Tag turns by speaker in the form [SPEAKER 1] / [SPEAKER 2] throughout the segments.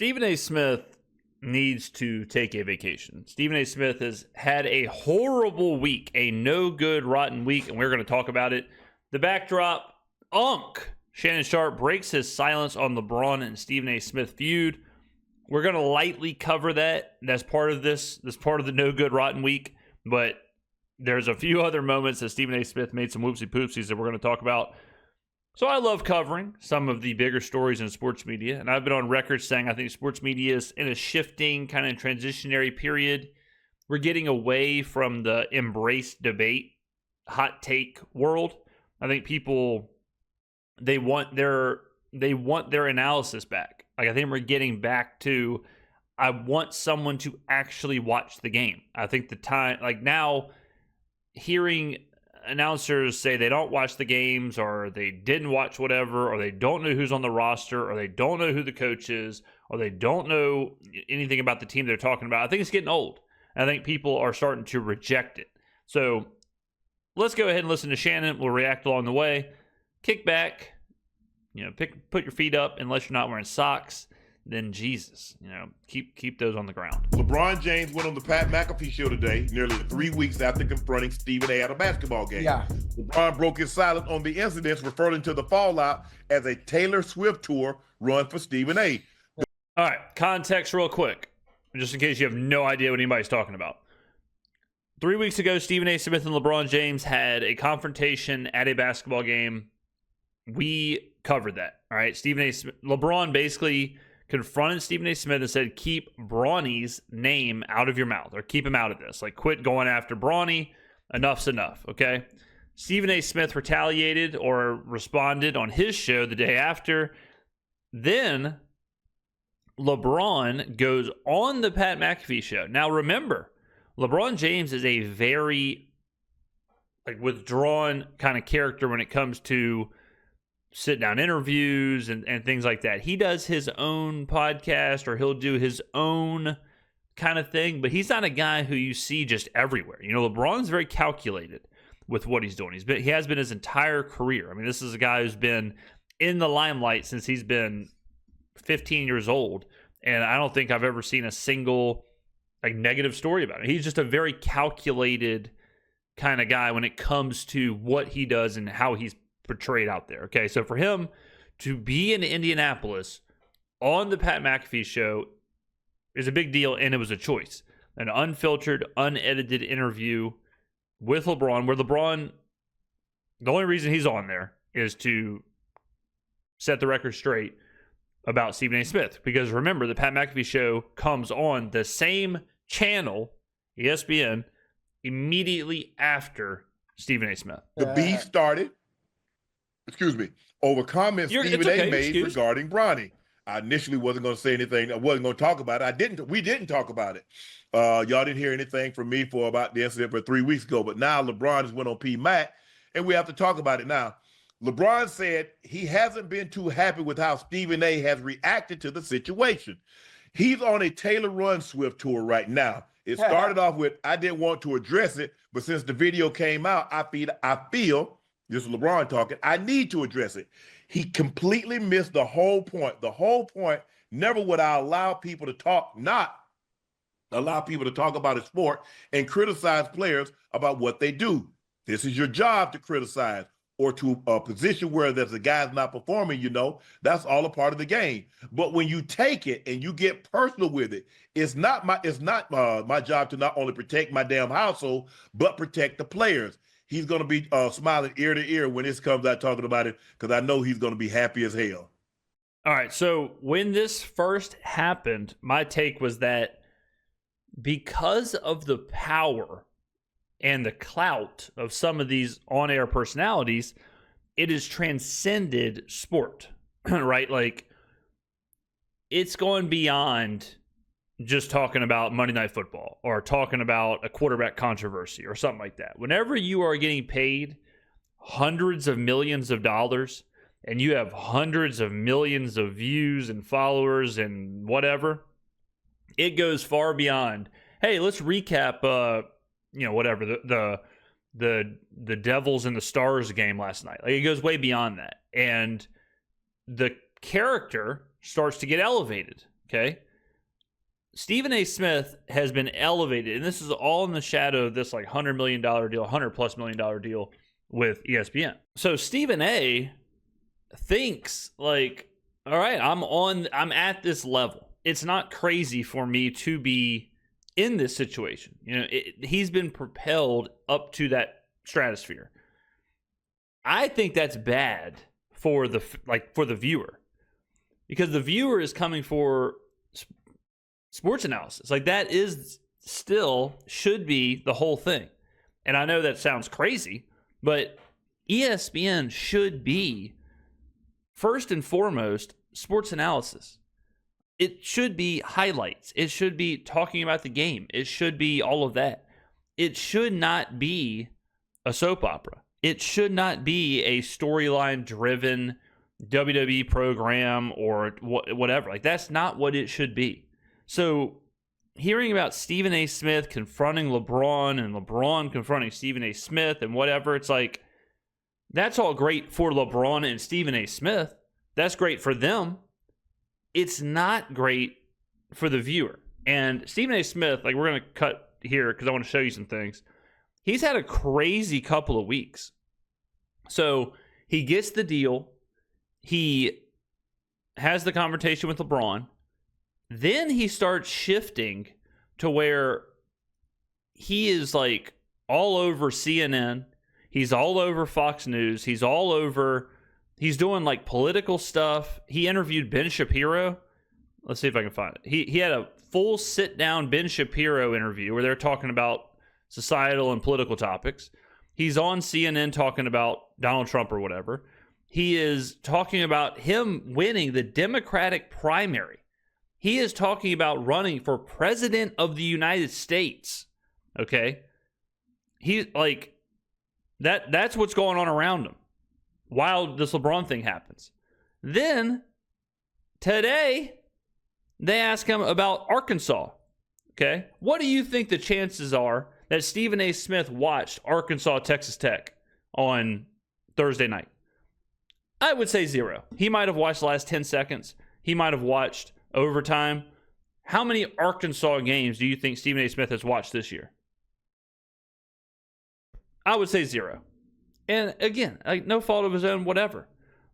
[SPEAKER 1] Stephen A. Smith needs to take a vacation. Stephen A. Smith has had a horrible week, a no good, rotten week, and we're going to talk about it. The backdrop, Shannon Sharpe breaks his silence on LeBron and Stephen A. Smith feud. We're going to lightly cover that. That's part of this part of the no good, rotten week. But there's a few other moments that Stephen A. Smith made some whoopsie poopsies that we're going to talk about. So I love covering some of the bigger stories in sports media, and I've been on record saying I think sports media is in a shifting kind of transitionary period. We're getting away from the embrace debate, hot take world. I think people they want their analysis back. Like I think we're getting back to I want someone to actually watch the game. I think the time like now hearing announcers say they don't watch the games or they didn't watch whatever or they don't know who's on the roster or they don't know who the coach is or they don't know anything about the team they're talking about. I think it's getting old. I think people are starting to reject it. So let's go ahead and listen to Shannon. We'll react along the way. Kick back, put your feet up unless you're not wearing socks. Then Jesus, keep those on the ground.
[SPEAKER 2] LeBron James went on the Pat McAfee show today, nearly 3 weeks after confronting Stephen A. at a basketball game. Yeah. LeBron broke his silence on the incidents, referring to the fallout as a Taylor Swift tour run for Stephen A.
[SPEAKER 1] All right, context real quick, just in case you have no idea what anybody's talking about. 3 weeks ago, Stephen A. Smith and LeBron James had a confrontation at a basketball game. We covered that, all right? LeBron basically confronted Stephen A. Smith and said, keep Bronny's name out of your mouth or keep him out of this. Like, quit going after Bronny. Enough's enough, okay? Stephen A. Smith retaliated or responded on his show the day after. Then LeBron goes on the Pat McAfee show. Now, remember, LeBron James is a very withdrawn kind of character when it comes to sit-down interviews and things like that. He does his own podcast or he'll do his own kind of thing, but he's not a guy who you see just everywhere. LeBron's very calculated with what he's doing. He has been his entire career. I mean, this is a guy who's been in the limelight since he's been 15 years old, and I don't think I've ever seen a single negative story about it. He's just a very calculated kind of guy when it comes to what he does and how he's portrayed out there. Okay, so for him to be in Indianapolis on the Pat McAfee show is a big deal, and it was a choice. An unfiltered, unedited interview with LeBron, where LeBron, the only reason he's on there is to set the record straight about Stephen A. Smith. Because remember, the Pat McAfee show comes on the same channel, ESPN, immediately after Stephen A. Smith.
[SPEAKER 2] The beef started over comments Stephen A. made regarding Bronny. I initially wasn't going to say anything. I wasn't going to talk about it. We didn't talk about it. Y'all didn't hear anything from me for about the incident for 3 weeks ago. But now LeBron has went on Mac, and we have to talk about it now. LeBron said he hasn't been too happy with how Stephen A. has reacted to the situation. He's on a Taylor Swift tour right now. It started off with, I didn't want to address it, but since the video came out, I feel, this is LeBron talking, I need to address it. He completely missed the whole point. The whole point, never would I allow people to talk, not allow people to talk about a sport and criticize players about what they do. This is your job to criticize, or to a position where there's a guy's not performing, that's all a part of the game. But when you take it and you get personal with it, it's not my job to not only protect my damn household, but protect the players. He's going to be smiling ear to ear when this comes out talking about it, because I know he's going to be happy as hell.
[SPEAKER 1] All right, so when this first happened, my take was that because of the power and the clout of some of these on-air personalities, it has transcended sport, right? Like, it's gone beyond just talking about Monday Night Football or talking about a quarterback controversy or something like that. Whenever you are getting paid hundreds of millions of dollars and you have hundreds of millions of views and followers and whatever, it goes far beyond, hey, let's recap whatever the Devils and the Stars game last night. Like, it goes way beyond that, and the character starts to get elevated. Okay. Stephen A. Smith has been elevated, and this is all in the shadow of this like $100 million deal, $100+ million deal with ESPN. So Stephen A. thinks like, all right, I'm at this level. It's not crazy for me to be in this situation. You know, he's been propelled up to that stratosphere. I think that's bad for the viewer, because the viewer is coming for sports analysis. Like, that is still should be the whole thing. And I know that sounds crazy, but ESPN should be first and foremost sports analysis. It should be highlights. It should be talking about the game. It should be all of that. It should not be a soap opera. It should not be a storyline driven WWE program or whatever. Like, that's not what it should be. So hearing about Stephen A. Smith confronting LeBron and LeBron confronting Stephen A. Smith and whatever, it's like, that's all great for LeBron and Stephen A. Smith. That's great for them. It's not great for the viewer. And Stephen A. Smith, like, we're going to cut here because I want to show you some things. He's had a crazy couple of weeks. So he gets the deal. He has the confrontation with LeBron. Then he starts shifting to where he is like all over CNN. He's all over Fox News. He's doing like political stuff. He interviewed Ben Shapiro. Let's see if I can find it. He had a full sit-down Ben Shapiro interview where they're talking about societal and political topics. He's on CNN talking about Donald Trump or whatever. He is talking about him winning the Democratic primary. He is talking about running for president of the United States. Okay? He's like, that's what's going on around him while this LeBron thing happens. Then, today, they ask him about Arkansas. Okay? What do you think the chances are that Stephen A. Smith watched Arkansas, Texas Tech on Thursday night? I would say 0. He might have watched the last 10 seconds. He might have watched overtime. How many Arkansas games do you think Stephen A. Smith has watched this year? I would say 0. And again, like, no fault of his own, whatever.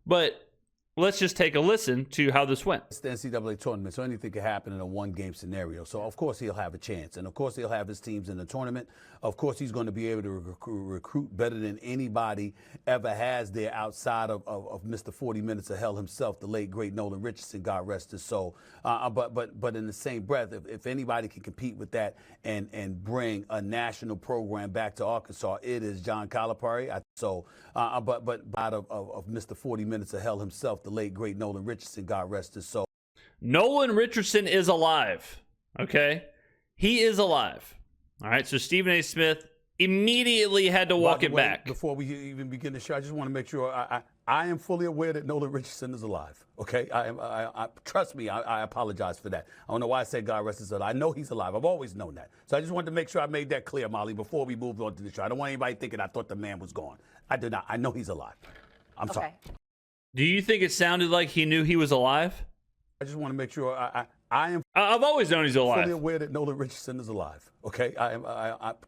[SPEAKER 1] But let's just take a listen to how this went.
[SPEAKER 3] It's the NCAA tournament, so anything could happen in a one-game scenario. So, of course, he'll have a chance. And, of course, he'll have his teams in the tournament. Of course, he's going to be able to recruit better than anybody ever has there outside of Mr. 40 Minutes of Hell himself, the late, great Nolan Richardson, God rest his soul. But in the same breath, if anybody can compete with that and bring a national program back to Arkansas, it is John Calipari. But out of Mr. 40 Minutes of Hell himself, the late, great Nolan Richardson, God rest his soul.
[SPEAKER 1] Nolan Richardson is alive, okay? He is alive. All right, so Stephen A. Smith immediately had to walk it back.
[SPEAKER 3] Before we even begin the show, I just want to make sure I am fully aware that Nolan Richardson is alive, okay? Trust me, I apologize for that. I don't know why I said God rest his soul. I know he's alive. I've always known that. So I just wanted to make sure I made that clear, Molly, before we moved on to the show. I don't want anybody thinking I thought the man was gone. I did not. I know he's alive. I'm sorry.
[SPEAKER 1] Do you think it sounded like he knew he was alive?
[SPEAKER 3] I just want to make sure
[SPEAKER 1] I've always known he's alive.
[SPEAKER 3] Fully aware that Nolan Richardson is alive. Okay,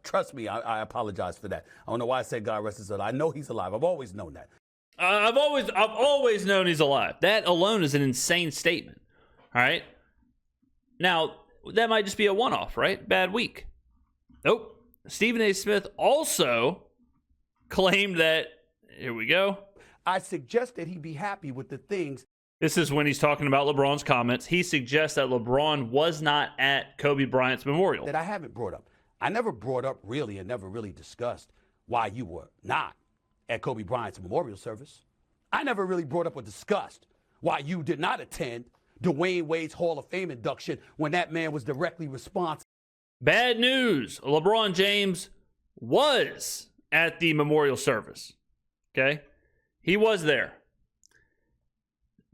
[SPEAKER 3] trust me. I apologize for that. I don't know why I said God rest his soul. I know he's alive. I've always known that.
[SPEAKER 1] I've always known he's alive. That alone is an insane statement. All right. Now that might just be a one-off, right? Bad week. Nope. Stephen A. Smith also claimed that. Here we go.
[SPEAKER 3] I suggest that he be happy with the things.
[SPEAKER 1] This is when he's talking about LeBron's comments. He suggests that LeBron was not at Kobe Bryant's memorial.
[SPEAKER 3] That I haven't brought up. I never brought up really and never really discussed why you were not at Kobe Bryant's memorial service. I never really brought up or discussed why you did not attend Dwayne Wade's Hall of Fame induction when that man was directly responsible.
[SPEAKER 1] Bad news. LeBron James was at the memorial service. Okay? He was there.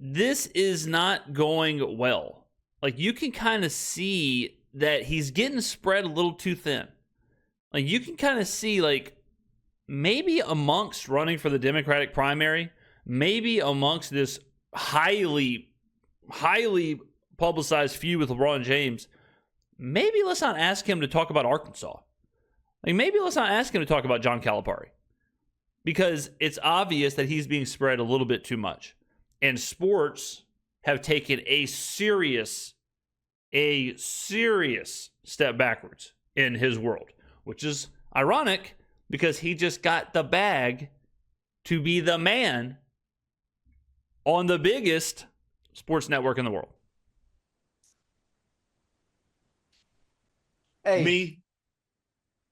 [SPEAKER 1] This is not going well. Like, you can kind of see that he's getting spread a little too thin. Like, you can kind of see, like, maybe amongst running for the Democratic primary, maybe amongst this highly publicized feud with LeBron James, maybe let's not ask him to talk about Arkansas. Like, maybe let's not ask him to talk about John Calipari, because it's obvious that he's being spread a little bit too much. And sports have taken a serious step backwards in his world, which is ironic because he just got the bag to be the man on the biggest sports network in the world.
[SPEAKER 2] Hey. Me,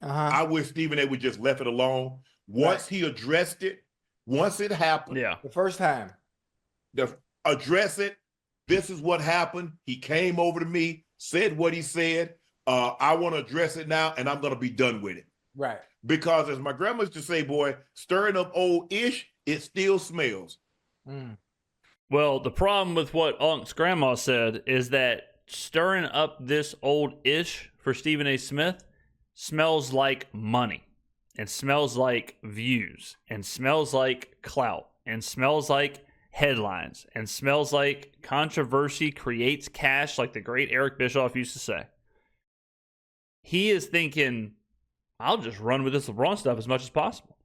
[SPEAKER 2] I wish Stephen A would just left it alone. Once he addressed it, once it happened.
[SPEAKER 1] Yeah.
[SPEAKER 4] The first time.
[SPEAKER 2] Address it. This is what happened. He came over to me, said what he said. I want to address it now, and I'm going to be done with it.
[SPEAKER 4] Right.
[SPEAKER 2] Because as my grandma used to say, boy, stirring up old ish, it still smells.
[SPEAKER 4] Mm.
[SPEAKER 1] Well, the problem with what Unc's grandma said is that stirring up this old ish for Stephen A. Smith smells like money, and smells like views, and smells like clout, and smells like headlines, and smells like controversy creates cash, like the great Eric Bischoff used to say. He is thinking, I'll just run with this LeBron stuff as much as possible.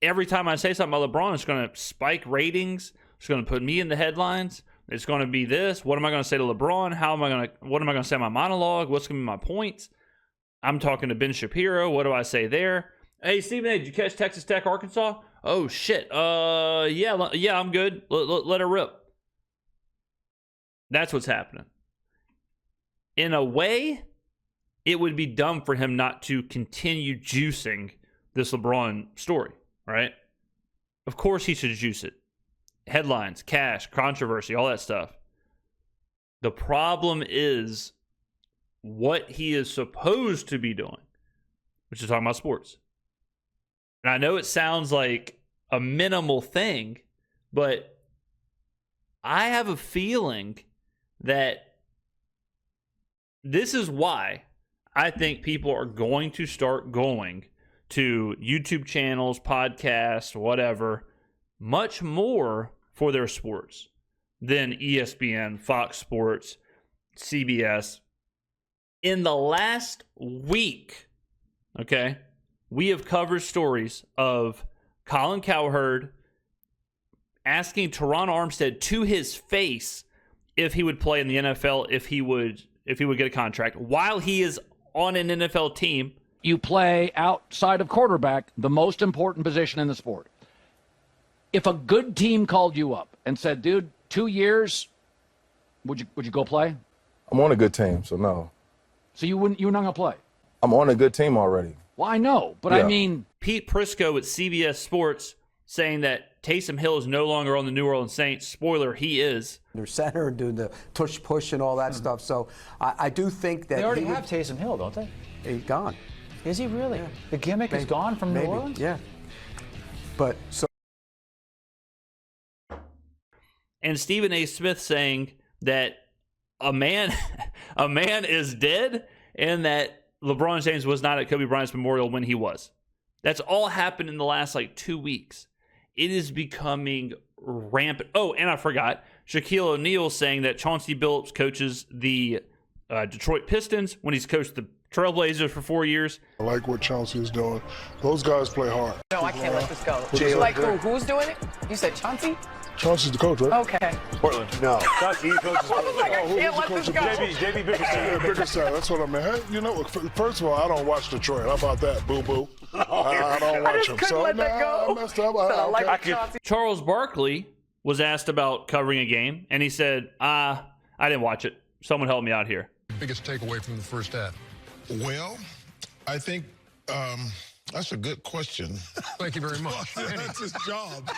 [SPEAKER 1] Every time I say something about LeBron, it's going to spike ratings. It's going to put me in the headlines. It's going to be this. What am I going to say to LeBron? What am I going to say in my monologue? What's going to be my points? I'm talking to Ben Shapiro. What do I say there? Hey, Stephen A., did you catch Texas Tech, Arkansas? Oh, shit. Yeah, I'm good. Let her rip. That's what's happening. In a way, it would be dumb for him not to continue juicing this LeBron story, right? Of course he should juice it. Headlines, cash, controversy, all that stuff. The problem is what he is supposed to be doing, which is talking about sports. And I know it sounds like a minimal thing, but I have a feeling that this is why I think people are going to start going to YouTube channels, podcasts, whatever, much more for their sports than ESPN, Fox Sports, CBS. In the last week, okay, we have covered stories of Colin Cowherd asking Teron Armstead to his face if he would play in the NFL, if he would get a contract, while he is on an NFL team.
[SPEAKER 5] You play outside of quarterback, the most important position in the sport. If a good team called you up and said, dude, 2 years, would you go play?
[SPEAKER 6] I'm on a good team, so no.
[SPEAKER 5] So you're not going to play?
[SPEAKER 6] I'm on a good team already.
[SPEAKER 5] Well, I know, but yeah. I mean...
[SPEAKER 1] Pete Prisco at CBS Sports saying that Taysom Hill is no longer on the New Orleans Saints. Spoiler, he is.
[SPEAKER 7] Their center, doing the tush push and all that stuff. So I do think that...
[SPEAKER 8] They already have Taysom Hill, don't they?
[SPEAKER 7] He's gone.
[SPEAKER 8] Is he really?
[SPEAKER 7] Yeah.
[SPEAKER 8] The gimmick is gone from New Orleans?
[SPEAKER 7] Yeah. But so...
[SPEAKER 1] And Stephen A. Smith saying that a man is dead and that LeBron James was not at Kobe Bryant's memorial when he was. That's all happened in the last 2 weeks. It is becoming rampant. Oh, and I forgot, Shaquille O'Neal saying that Chauncey Billups coaches the Detroit Pistons when he's coached the Trailblazers for 4 years.
[SPEAKER 9] I like what Chauncey is doing. Those guys play hard.
[SPEAKER 10] No, I can't let this go. Like who's doing it? You said Chauncey?
[SPEAKER 9] Chauncey's the coach, right?
[SPEAKER 10] Okay.
[SPEAKER 9] Portland. No.
[SPEAKER 10] Chauncey, he coaches Portland. I can't let this go.
[SPEAKER 9] JB Bickerstaff. Yeah, Bickerstaff. That's what I mean. Hey, you know, first of all, I don't watch Detroit. How about that, boo-boo? I don't watch them. So,
[SPEAKER 10] let that go.
[SPEAKER 9] I messed up. I like
[SPEAKER 10] Chauncey.
[SPEAKER 1] Charles Barkley was asked about covering a game, and he said, I didn't watch it. Someone help me out here.
[SPEAKER 11] Biggest takeaway from the first half? Well, I think that's a good question.
[SPEAKER 12] Thank you very much.
[SPEAKER 11] That's his job.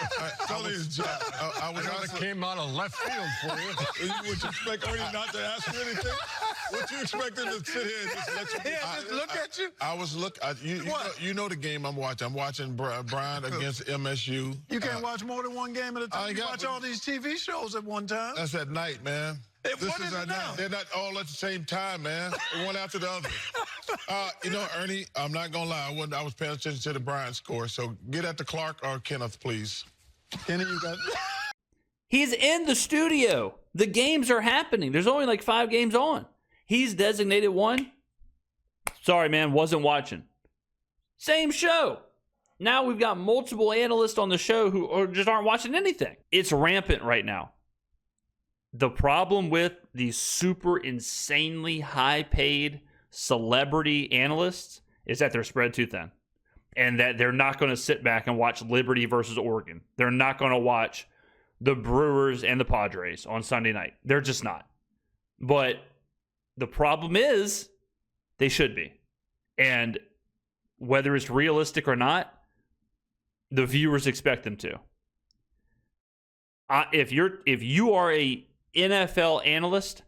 [SPEAKER 11] Totally his job. I
[SPEAKER 12] came out of left field for you.
[SPEAKER 11] Would you expect Ernie not to ask you anything? Would you expect him to sit here and just let you?
[SPEAKER 12] Just look at you.
[SPEAKER 11] I was you know the game I'm watching. I'm watching Bryant against MSU.
[SPEAKER 12] You can't watch more than one game at a time. You watch all these TV shows at one time.
[SPEAKER 11] That's at night, man.
[SPEAKER 12] What is it now?
[SPEAKER 11] They're not all at the same time, man. One after the other. Ernie, I'm not going to lie. I was paying attention to the Bryant score. So get at the Clark or Kenneth, please.
[SPEAKER 12] Kenny, you got
[SPEAKER 1] He's in the studio. The games are happening. There's only like 5 games on. He's designated one. Sorry, man, wasn't watching. Same show. Now we've got multiple analysts on the show who just aren't watching anything. It's rampant right now. The problem with these super insanely high-paid celebrity analysts is that they're spread too thin. And that they're not going to sit back and watch Liberty versus Oregon. They're not going to watch the Brewers and the Padres on Sunday night. They're just not. But the problem is they should be. And whether it's realistic or not, the viewers expect them to. If you are a NFL analyst,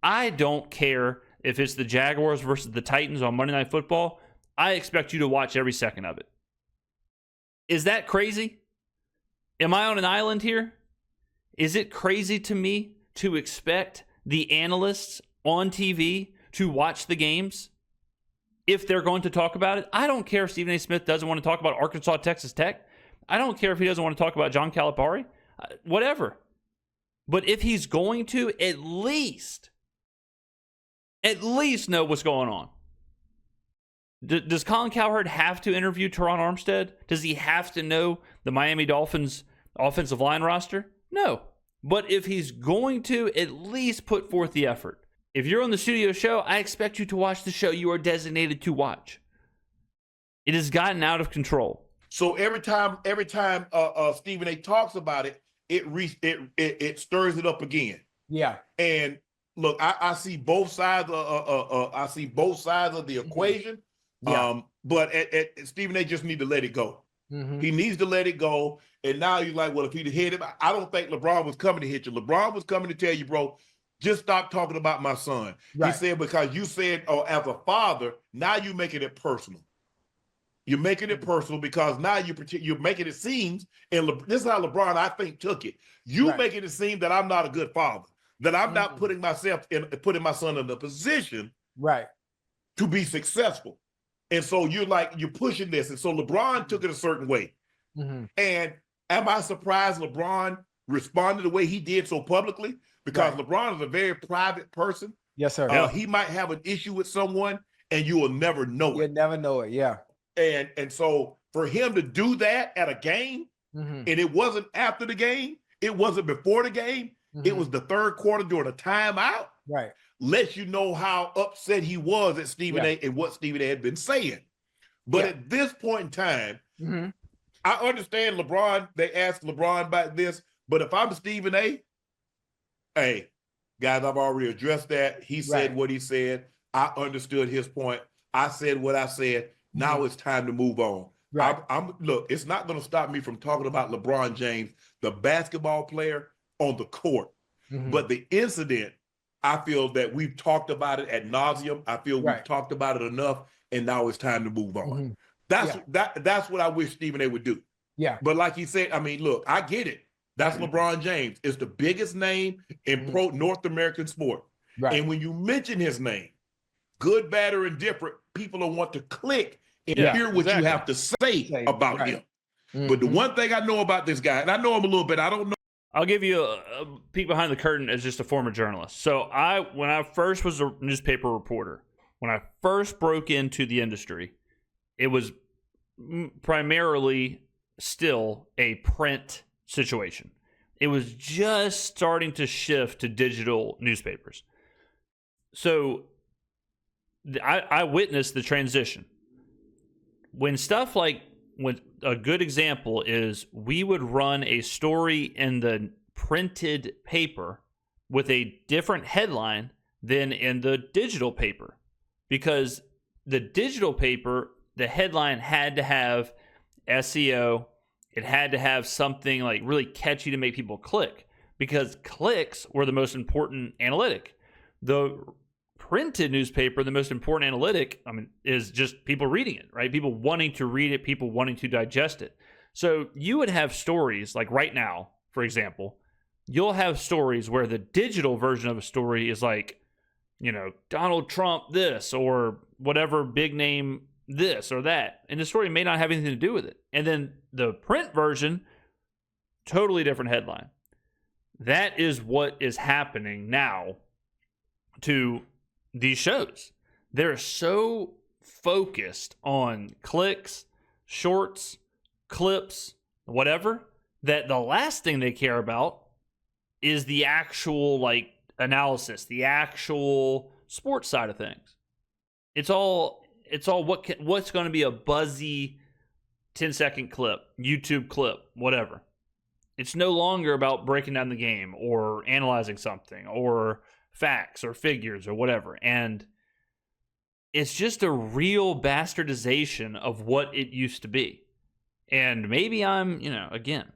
[SPEAKER 1] I don't care if it's the Jaguars versus the Titans on Monday Night Football. I expect you to watch every second of it. Is that crazy? Am I on an island here? Is it crazy to me to expect the analysts on TV to watch the games if they're going to talk about it? I don't care if Stephen A. Smith doesn't want to talk about Arkansas, Texas Tech. I don't care if he doesn't want to talk about John Calipari. Whatever. But if he's going to, at least know what's going on. Does Colin Cowherd have to interview Teron Armstead? Does he have to know the Miami Dolphins offensive line roster? No. But if he's going to, at least put forth the effort. If you're on the studio show, I expect you to watch the show you are designated to watch. It has gotten out of control.
[SPEAKER 2] So every time Stephen A. talks about it, it stirs it up again.
[SPEAKER 4] Yeah.
[SPEAKER 2] And look, I see both sides. I see both sides of the equation.
[SPEAKER 4] Yeah.
[SPEAKER 2] But Stephen A. just need to let it go.
[SPEAKER 4] Mm-hmm.
[SPEAKER 2] He needs to let it go. And now you're like, well, if he'd hit him, I don't think LeBron was coming to hit you. LeBron was coming to tell you, bro, just stop talking about my son. Right. He said, because you said, as a father, now you're making it personal. You're making it personal because now you're making it seem, and this is how LeBron, I think, took it. You making it seem that I'm not a good father, that I'm not putting my son in a position to be successful. And so you're pushing this. And so LeBron took it a certain way. Mm-hmm. And am I surprised LeBron responded the way he did so publicly? Because LeBron is a very private person.
[SPEAKER 4] Yes, sir.
[SPEAKER 2] He might have an issue with someone and you will never know it.
[SPEAKER 4] You'll never know it, yeah.
[SPEAKER 2] And so for him to do that at a game, and it wasn't after the game, it wasn't before the game, it was the third quarter during a timeout, lets you know how upset he was at Stephen A. and what Stephen A. had been saying. But at this point in time, I understand LeBron, they asked LeBron about this, but if I'm Stephen A., hey, guys, I've already addressed that. He said what he said. I understood his point. I said what I said. Now it's time to move on. Look, it's not going to stop me from talking about LeBron James, the basketball player on the court. But the incident, I feel that we've talked about it ad nauseum. I feel we've talked about it enough, and now it's time to move on. That's what I wish Stephen A. would do.
[SPEAKER 4] Yeah.
[SPEAKER 2] But like he said, I mean, look, I get it. That's LeBron James. It's the biggest name in pro North American sport. And when you mention his name, good, bad, or indifferent, people will want to click and hear what you have to say about him. But the one thing I know about this guy, and I know him a little bit, I don't know.
[SPEAKER 1] I'll give you a peek behind the curtain as just a former journalist. So when I first was a newspaper reporter, when I first broke into the industry, it was primarily still a print situation. It was just starting to shift to digital newspapers. So I witnessed the transition. When a good example is we would run a story in the printed paper with a different headline than in the digital paper, because the digital paper, the headline had to have SEO. It had to have something like really catchy to make people click, because clicks were the most important analytic. The printed newspaper, the most important analytic, is just people reading it, right? People wanting to read it, people wanting to digest it. So you would have stories like right now, for example, you'll have stories where the digital version of a story is like, Donald Trump this or whatever big name this or that. And the story may not have anything to do with it. And then the print version, totally different headline. that is what is happening now to these shows. They're so focused on clicks, shorts, clips, whatever, that the last thing they care about is the actual like analysis, the actual sports side of things. It's all what's going to be a buzzy 10-second clip, YouTube clip, whatever. It's no longer about breaking down the game or analyzing something or facts or figures or whatever. And it's just a real bastardization of what it used to be. And maybe I'm,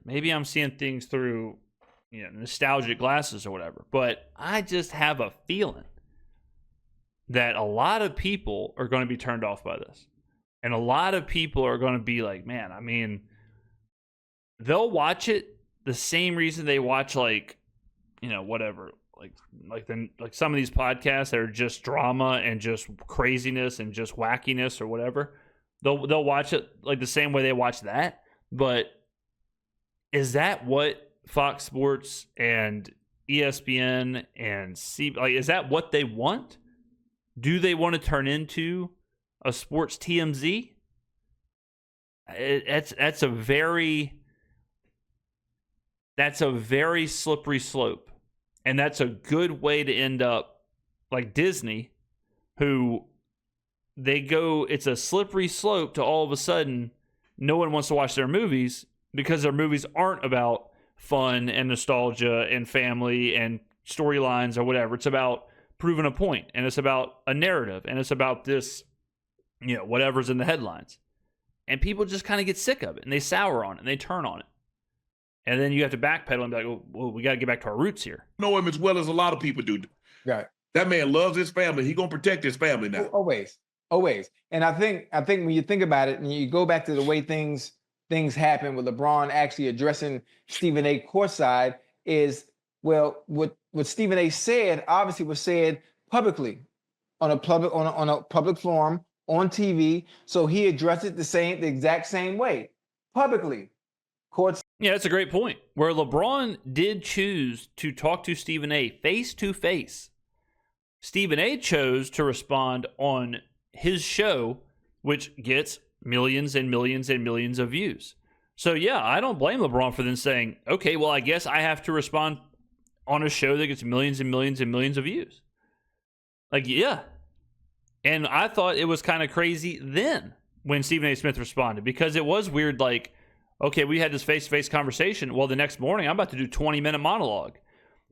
[SPEAKER 1] maybe I'm seeing things through, nostalgic glasses or whatever. But I just have a feeling that a lot of people are going to be turned off by this. And a lot of people are going to be like, man, I mean, they'll watch it the same reason they watch whatever, like some of these podcasts that are just drama and just craziness and just wackiness or whatever. They'll watch it like the same way they watch that. But is that what Fox Sports and ESPN and is that what they want? Do they want to turn into a sports TMZ? That's a very slippery slope. And that's a good way to end up like Disney, who it's a slippery slope to all of a sudden no one wants to watch their movies because their movies aren't about fun and nostalgia and family and storylines or whatever. It's about proving a point, and it's about a narrative, and it's about this, whatever's in the headlines. And people just kind of get sick of it, and they sour on it, and they turn on it. And then you have to backpedal and be like, oh, well, we got to get back to our roots here.
[SPEAKER 2] Know him as well as a lot of people do.
[SPEAKER 7] Right.
[SPEAKER 2] That man loves his family. He's going to protect his family now.
[SPEAKER 4] Always. And I think when you think about it and you go back to the way things happen with LeBron actually addressing Stephen A. courtside is, well, what Stephen A. said obviously was said publicly on a public forum on TV. So he addressed it the exact same way publicly.
[SPEAKER 1] Yeah, that's a great point. Where LeBron did choose to talk to Stephen A. face to face, Stephen A. chose to respond on his show, which gets millions and millions and millions of views. So yeah, I don't blame LeBron for then saying, okay, well, I guess I have to respond on a show that gets millions and millions and millions of views. Like, yeah. And I thought it was kind of crazy then when Stephen A. Smith responded, because it was weird, like, okay, we had this face-to-face conversation. Well, the next morning, I'm about to do 20-minute monologue.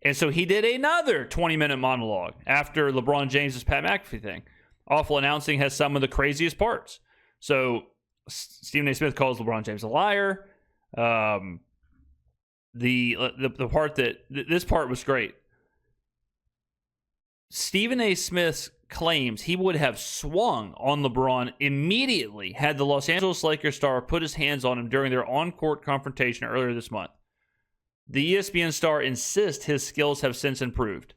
[SPEAKER 1] And so he did another 20-minute monologue after LeBron James' Pat McAfee thing. Awful announcing has some of the craziest parts. So Stephen A. Smith calls LeBron James a liar. The part this part was great. Stephen A. Smith claims he would have swung on LeBron immediately had the Los Angeles Lakers star put his hands on him during their on-court confrontation earlier this month. The ESPN star insists his skills have since improved.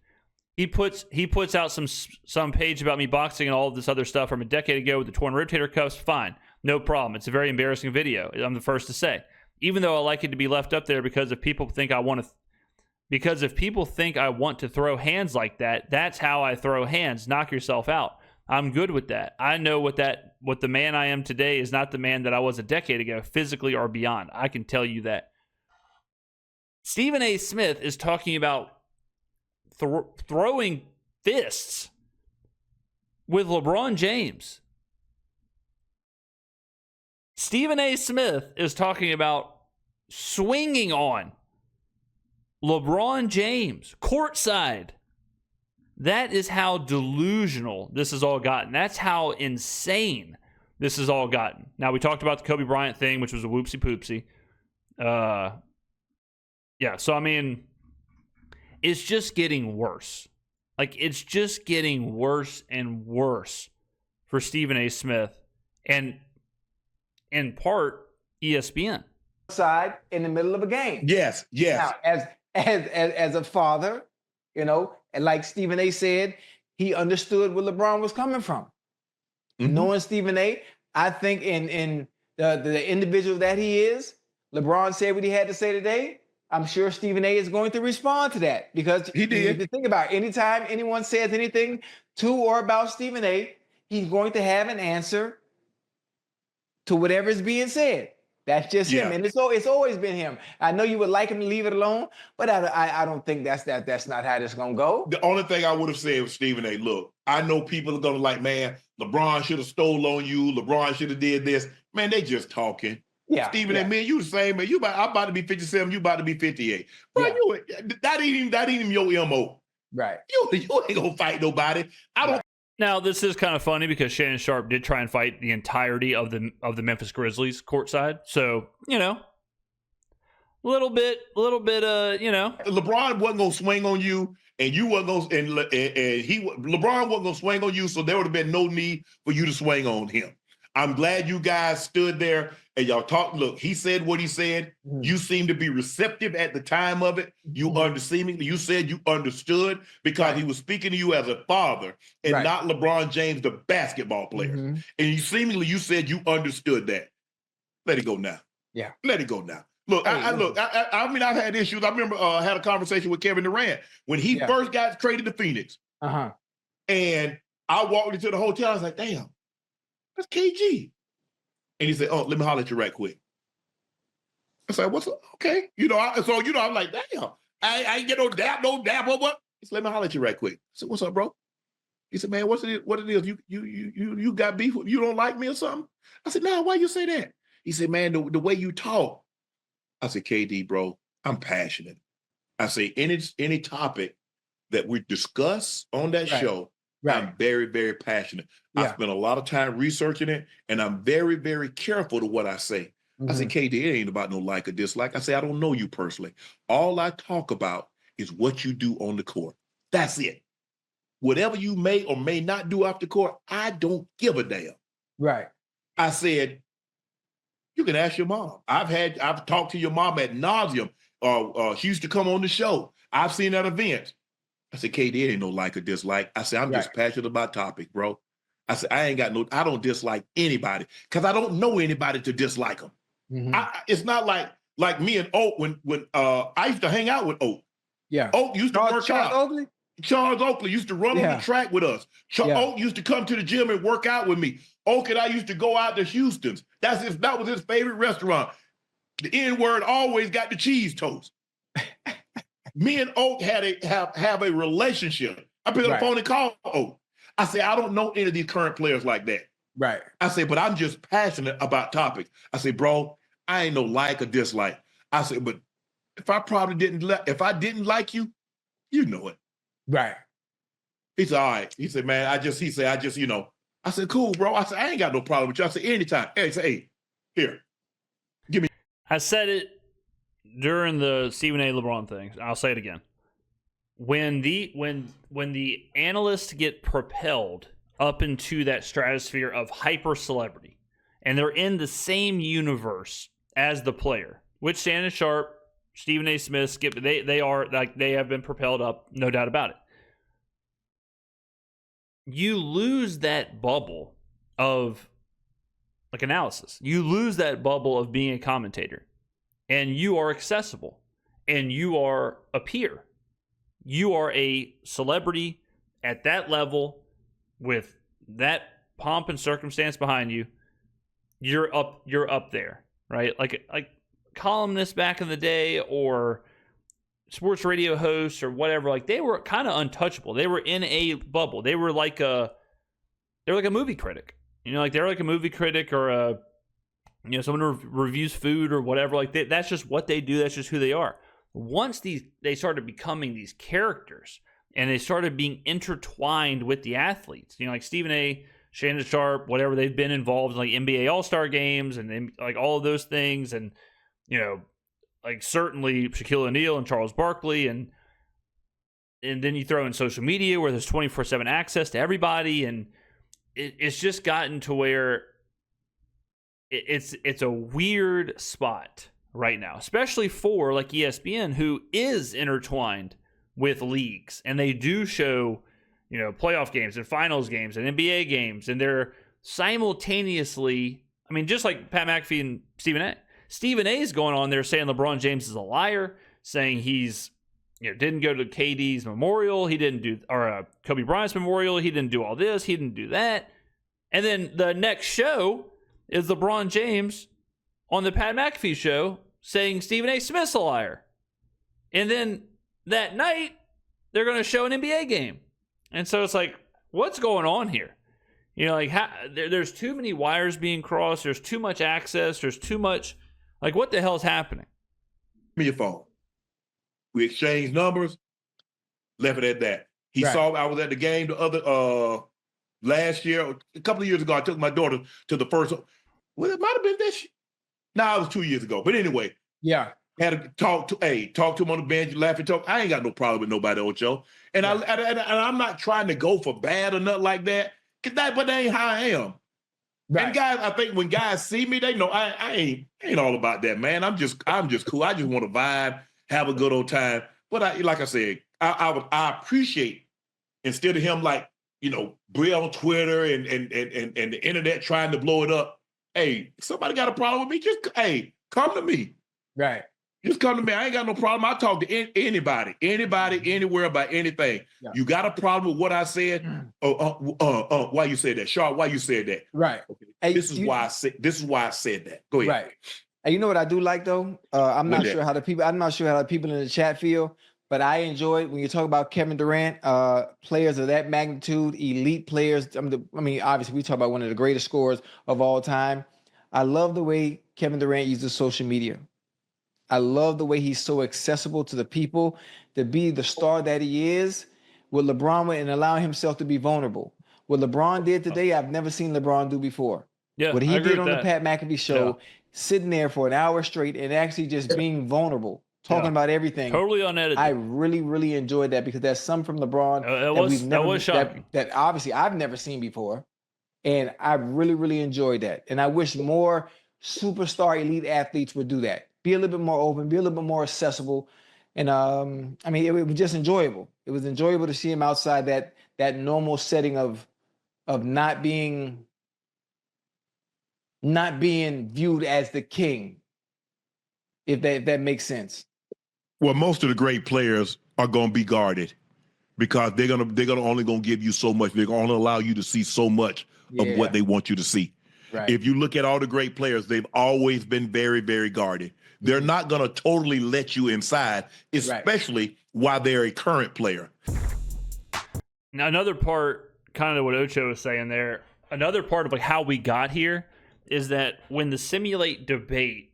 [SPEAKER 1] He puts out some page about me boxing and all of this other stuff from a decade ago with the torn rotator cuffs. Fine, no problem. It's a very embarrassing video. I'm the first to say. Even though I like it to be left up there because if people think I want to throw hands like that, that's how I throw hands. Knock yourself out. I'm good with that. I know what the man I am today is not the man that I was a decade ago, physically or beyond. I can tell you that. Stephen A. Smith is talking about throwing fists with LeBron James. Stephen A. Smith is talking about swinging on LeBron James courtside. That is how delusional this has all gotten. That's how insane this has all gotten. Now, we talked about the Kobe Bryant thing, which was a whoopsie poopsie. Yeah, so I mean, it's just getting worse. Like, it's just getting worse and worse for Stephen A. Smith and, in part, ESPN.
[SPEAKER 4] Side in the middle of a game.
[SPEAKER 2] Yes.
[SPEAKER 4] Now, as a father, and like Stephen A. said, he understood where LeBron was coming from. Mm-hmm. Knowing Stephen A., I think in the individual that he is, LeBron said what he had to say today. I'm sure Stephen A is going to respond to that because
[SPEAKER 2] he did.
[SPEAKER 4] You have to think about it. Anytime anyone says anything to or about Stephen A, he's going to have an answer to whatever is being said. That's just him, and it's always been him. I know you would like him to leave it alone, but I don't think that's not how this gonna go.
[SPEAKER 2] The only thing I would have said was Stephen A. Look, I know people are gonna like, man, LeBron should have stole on you. LeBron should have did this. Man, they just talking.
[SPEAKER 4] Yeah,
[SPEAKER 2] Stephen A. Man, you the same man. I'm about to be 57. You about to be 58. Bro, that ain't even your MO.
[SPEAKER 4] Right.
[SPEAKER 2] You ain't gonna fight nobody. I don't.
[SPEAKER 1] Now, this is kind of funny because Shannon Sharp did try and fight the entirety of the Memphis Grizzlies courtside. So, a little bit,
[SPEAKER 2] LeBron wasn't gonna swing on you, and you wasn't gonna, LeBron wasn't gonna swing on you, so there would have been no need for you to swing on him. I'm glad you guys stood there and y'all talked. Look, he said what he said. Mm-hmm. You seemed to be receptive at the time of it. You said you understood because he was speaking to you as a father and not LeBron James, the basketball player. Mm-hmm. And you said you understood that. Let it go now.
[SPEAKER 4] Yeah.
[SPEAKER 2] Let it go now. Look, I mean, I've had issues. I remember I had a conversation with Kevin Durant when he first got traded to Phoenix.
[SPEAKER 4] Uh-huh.
[SPEAKER 2] And I walked into the hotel. I was like, damn. That's KG. And he said, oh, let me holler at you right quick. I said, what's up? Okay. I'm like, damn. I ain't get no dap, what? He said, let me holler at you right quick. I said, what's up, bro? He said, man, what it is? You got beef? You don't like me or something? I said, no, why you say that? He said, man, the way you talk. I said, KD, bro, I'm passionate. I say, any topic that we discuss on that show, I'm very, very passionate. I spend a lot of time researching it, and I'm very, very careful to what I say. Mm-hmm. I say, KD, it ain't about no like or dislike. I say, I don't know you personally. All I talk about is what you do on the court. That's it. Whatever you may or may not do off the court, I don't give a damn.
[SPEAKER 4] Right.
[SPEAKER 2] I said, you can ask your mom. I've talked to your mom ad nauseum. She used to come on the show. I've seen that event. I said, KD, it ain't no like or dislike. I said, I'm just passionate about topic, bro. I said, I don't dislike anybody because I don't know anybody to dislike them. Mm-hmm. It's not like me and Oak when I used to hang out with Oak.
[SPEAKER 4] Yeah.
[SPEAKER 2] Oak used to work out.
[SPEAKER 4] Oakley?
[SPEAKER 2] Charles Oakley used to run on the track with us. Oak used to come to the gym and work out with me. Oak and I used to go out to Houston's. That was his favorite restaurant. The N-word always got the cheese toast. Me and Oak have a relationship. I picked up the phone and called Oak. I say, I don't know any of these current players like that.
[SPEAKER 4] Right.
[SPEAKER 2] I say, but I'm just passionate about topics. I say, bro, I ain't no like or dislike. I say, but if I didn't like you, you know it.
[SPEAKER 4] Right.
[SPEAKER 2] He said, all right. He said, man, I just, I said, cool, bro. I said, I ain't got no problem with you. I said, anytime. Hey, say, here, give me.
[SPEAKER 1] I said it during the Stephen A. LeBron thing. I'll say it again. When the analysts get propelled up into that stratosphere of hyper celebrity, and they're in the same universe as the player, which Shannon Sharp, Stephen A. Smith, Skip, they are like they have been propelled up, no doubt about it. You lose that bubble of like analysis. You lose that bubble of being a commentator, and you are accessible, and you are a peer. You are a celebrity at that level with that pomp and circumstance behind you. You're up there, right? Like columnists back in the day or sports radio hosts or whatever, like they were kind of untouchable. They were in a bubble. They were like a movie critic. Like they're like a movie critic or someone who reviews food or whatever. Like that's just what they do. That's just who they are. Once they started becoming these characters and they started being intertwined with the athletes, like Stephen A., Shannon Sharp, whatever, they've been involved in like NBA All-Star games and then like all of those things. And, like certainly Shaquille O'Neal and Charles Barkley. And then you throw in social media where there's 24/7 access to everybody. And it's just gotten to where it's a weird spot right now, especially for like ESPN, who is intertwined with leagues, and they do show, playoff games and finals games and NBA games, and they're simultaneously, just like Pat McAfee and Stephen A. Stephen A is going on there saying LeBron James is a liar. saying he's didn't go to KD's memorial. He didn't do, or Kobe Bryant's memorial. He didn't do all this. He didn't do that. And then the next show is LeBron James on the Pat McAfee show saying Stephen A. Smith's a liar. And then that night, they're going to show an NBA game. And so it's like, what's going on here? There's too many wires being crossed. There's too much access. There's too much. Like, what the hell is happening?
[SPEAKER 2] Give me your phone. We exchanged numbers, left it at that. He saw I was at the game the other last year, a couple of years ago. I took my daughter to the first. Well, it might have been this year. No, it was 2 years ago. But anyway, had to talk to him on the bench, laugh and talk. I ain't got no problem with nobody, Ocho. And I'm not trying to go for bad or nothing like that. But that ain't how I am. Right. And guys, I think when guys see me, they know I ain't all about that, man. I'm just cool. I just want to vibe, have a good old time. But like I said, I appreciate, instead of him Bri on Twitter and the internet trying to blow it up. Hey, somebody got a problem with me? Just come to me.
[SPEAKER 4] Right.
[SPEAKER 2] Just come to me. I ain't got no problem. I talk to anybody, anywhere about anything. Yeah. You got a problem with what I said? Why you said that, Sharp? Why you said that?
[SPEAKER 4] Right.
[SPEAKER 2] Okay. Hey, this is why I said that. Go ahead.
[SPEAKER 4] Right. And you know what I do like though? I'm not sure how the people in the chat feel, but I enjoy when you talk about Kevin Durant, players of that magnitude, elite players. Obviously we talk about one of the greatest scorers of all time. I love the way Kevin Durant uses social media. I love the way he's so accessible to the people, to be the star that he is, with LeBron and allowing himself to be vulnerable. What LeBron did today, I've never seen LeBron do before.
[SPEAKER 1] Yeah,
[SPEAKER 4] what he did on the Pat McAfee show, sitting there for an hour straight and actually just being vulnerable, talking about everything.
[SPEAKER 1] Totally unedited.
[SPEAKER 4] I really, really enjoyed that because there's some from LeBron
[SPEAKER 1] that was shocking.
[SPEAKER 4] That obviously I've never seen before. And I really, really enjoyed that. And I wish more superstar elite athletes would do that. Be a little bit more open, be a little bit more accessible. And it was just enjoyable. It was enjoyable to see him outside that normal setting of not being viewed as the king, if that makes sense.
[SPEAKER 2] Well, most of the great players are going to be guarded because they're only going to give you so much. They're going to allow you to see so much of what they want you to see.
[SPEAKER 4] Right.
[SPEAKER 2] If you look at all the great players, they've always been very, very guarded. They're not going to totally let you inside, especially while they're a current player.
[SPEAKER 1] Now, another part, kind of what Ocho was saying there, another part of how we got here is that when the simulate debate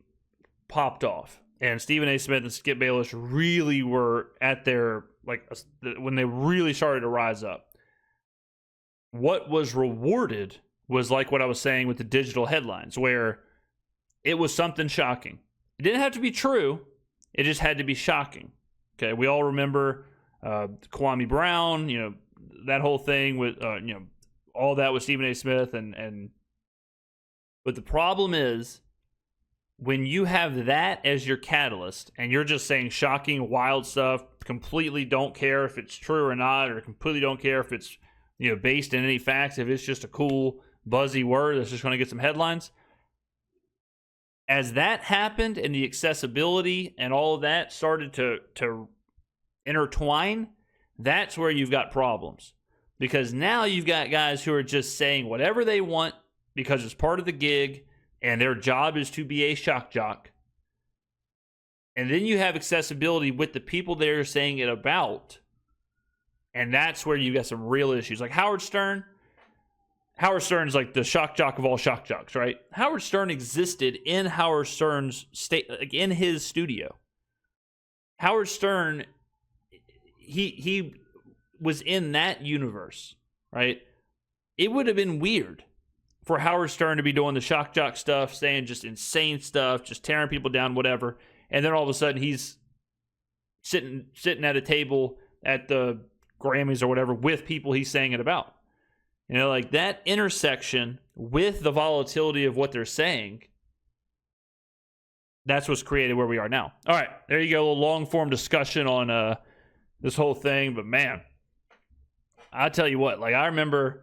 [SPEAKER 1] popped off and Stephen A. Smith and Skip Bayless really were at their, when they really started to rise up, what was rewarded was like what I was saying with the digital headlines, where it was something shocking. It didn't have to be true. It just had to be shocking. Okay, we all remember Kwame Brown, that whole thing with, all that with Stephen A. Smith. But the problem is when you have that as your catalyst and you're just saying shocking, wild stuff, completely don't care if it's true or not, or completely don't care if it's, based in any facts, if it's just a cool, buzzy word that's just going to get some headlines. As that happened and the accessibility and all of that started to intertwine, that's where you've got problems. Because now you've got guys who are just saying whatever they want because it's part of the gig and their job is to be a shock jock. And then you have accessibility with the people they're saying it about. And that's where you got some real issues. Like Howard Stern. Howard Stern's like the shock jock of all shock jocks, right? Howard Stern existed in Howard Stern's in his studio. Howard Stern, he was in that universe, right? It would have been weird for Howard Stern to be doing the shock jock stuff, saying just insane stuff, just tearing people down, whatever. And then all of a sudden he's sitting at a table at the Grammys or whatever with people he's saying it about. That intersection with the volatility of what they're saying, that's what's created where we are now. All right, there you go. A little long-form discussion on this whole thing. But, man, I tell you what, I remember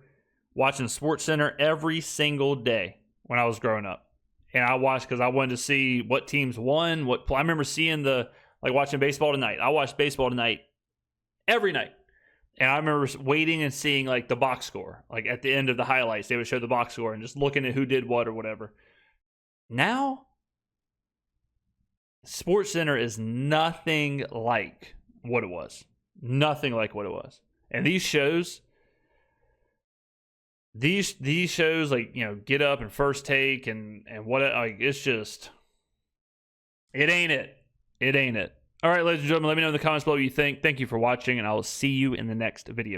[SPEAKER 1] watching SportsCenter every single day when I was growing up. And I watched because I wanted to see what teams won. I remember seeing the Like watching Baseball Tonight. I watched Baseball Tonight every night. And I remember waiting and seeing like the box score. Like at the end of the highlights, they would show the box score and just looking at who did what or whatever. Now, SportsCenter is nothing like what it was. Nothing like what it was. And these shows, these shows like, you know, Get Up and First Take and what, like, it's just, it ain't it. It ain't it. All right, ladies and gentlemen, let me know in the comments below what you think. Thank you for watching, and I will see you in the next video.